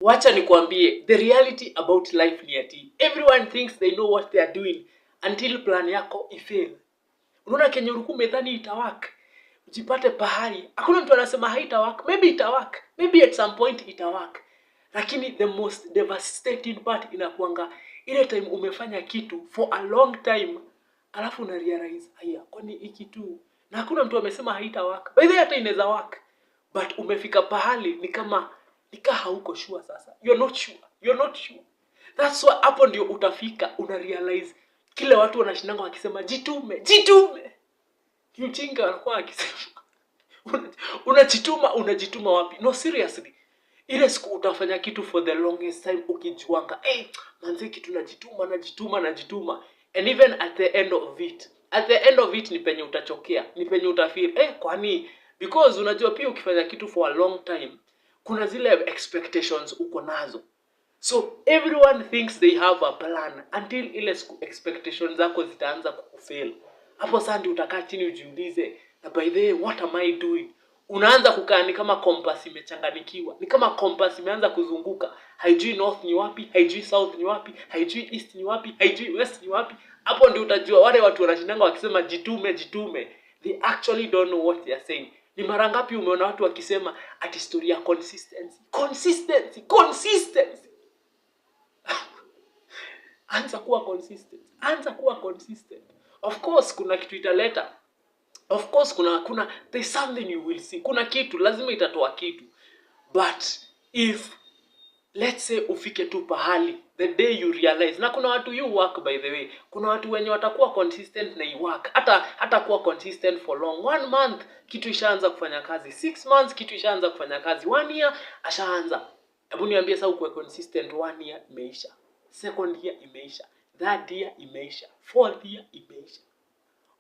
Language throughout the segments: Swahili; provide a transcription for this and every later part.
Wacha nikwambie, the reality about life ni ati everyone thinks they know what they are doing until plan yako ifail. Unaona kenye ulikuwa umedhani itawaka, ujipate pahali hakuna mtu anasema haitawaka. Maybe itawaka, maybe at some point itawaka, lakini the most devastating part inakuanga ile time umefanya kitu for a long time alafu una realize haya kwani hiki tu, na hakuna mtu amesema haitawaka. By the way hata inaweza waka, but umefika pahali ni kama hauko sure sasa. You're not sure. That's why hapo ndio utafika una realize kile watu wanashindanga wakisema jitume. Kijinga wanakuwa wakisema unajituma wapi? No, seriously. Ile siku utafanya kitu for the longest time ukijuanga manzi kitu najituma and even at the end of it ni penye utachokea, ni penye utafeel kwani, because unajua pia ukifanya kitu for a long time kuna zile expectations uko nazo. So everyone thinks they have a plan until ile expectations zako zitaanza kukufail. Hapo sasa ndio utakaa chini ujiulize, na by the way what am I doing? Unaanza kukaa ni kama compass imechanganikiwa. Ni kama compass imeanza kuzunguka. Haijui north ni wapi, haijui south ni wapi, haijui east ni wapi, haijui west ni wapi. Hapo ndio utajua wale watu wanashindanga wakisema jitume. They actually don't know what they are saying. Ni mara ngapi umeona watu wakisema ati story ya consistency. Anza kuwa consistent. Of course kuna kitu italeta. Of course kuna there's something you will see. Kuna kitu lazima itatoa kitu. But if let's say ufike tu pahali the day you realize, na kuna watu you work by the way. Kuna watu wenye watakuwa consistent na you work. Hata kuwa consistent for long. 1 month kitu ishaanza kufanya kazi. 6 months kitu ishaanza kufanya kazi. 1 year ashaanza. Hebu niambie sasa uko consistent 1 year imeisha. 2nd year imeisha. 3rd year imeisha. 4th year imeisha.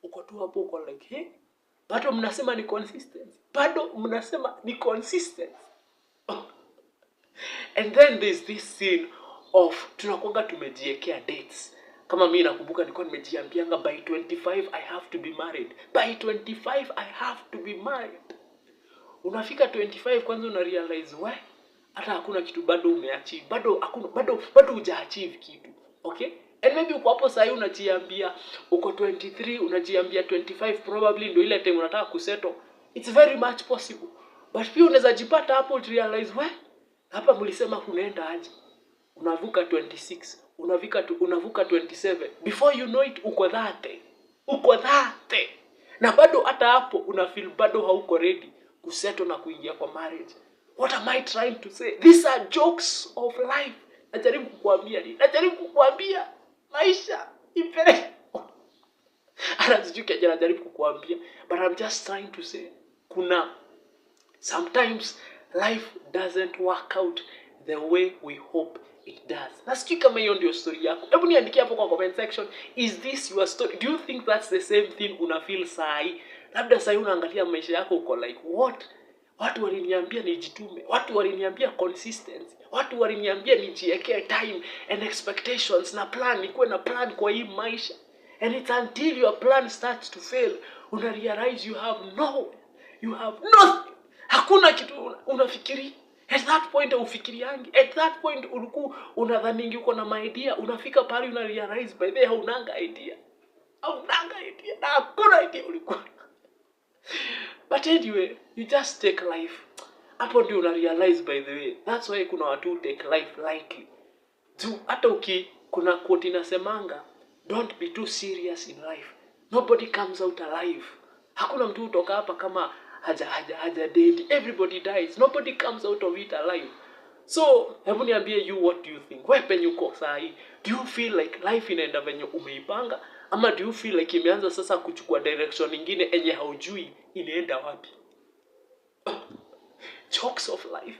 Uko tu hapo uko like bado mnasema ni consistency. And then there's this scene of tunakuanga tumejiwekea dates. Kama mimi nakumbuka nilikuwa nimejiambianga by 25 I have to be married. By 25 I have to be married. Unafika 25 kwanza una realize hata hakuna kitu bado umeachieve. Bado hujaachieve kitu. Okay? And maybe uko hapo sasa unajiambia uko 23, unajiambia 25 probably ndio ile time unataka kusettle. It's very much possible. But pia unaweza jipata hapo realize hapa mlisema unaenda aje. Unavuka 26, unavuka 27. Before you know it uko 30. Na bado hata hapo unafeel bado hauko ready kusettle na kuingia kwa marriage. What am I trying to say? These are jokes of life. Najaribu kukuambia maisha ipere. Najaribu kukuambia, but I'm just trying to say sometimes life doesn't work out the way we hope it does. Nasikia kama hiyo ndio story yako. Hebu niandikie hapo kwa comment section, is this your story? Do you think that's the same thing una feel sai? Labda sai unaangalia maisha yako uko like what? Watu waliniambia nijitume, watu waliniambia consistency, watu waliniambia nijiwekee time and expectations na plan, nikuwe na plan kwa hii maisha. And it's until your plan starts to fail, una realize you have nothing. Hakuna kitu unafikiri. At that point ufikiriangi. At that point ulikuwa unadhani uko na idea, unafika pale una realize by the way haunanga idea. Na hakuna idea ulikuwa. But anyway, you just take life. Hapo ndio una realize by the way. That's why kuna watu take life lightly. Hata kuna quote inasemanga, don't be too serious in life. Nobody comes out alive. Hakuna mtu utoka hapa kama haja dead. Everybody dies. Nobody comes out of it alive. So, hebu niambie you, what do you think? Wewe penye uko sahi, do you feel like life inaenda venye umeipanga? Ama do you feel like imeanza sasa kuchukua direction nyingine enye haujui inaenda wapi? Jokes of life.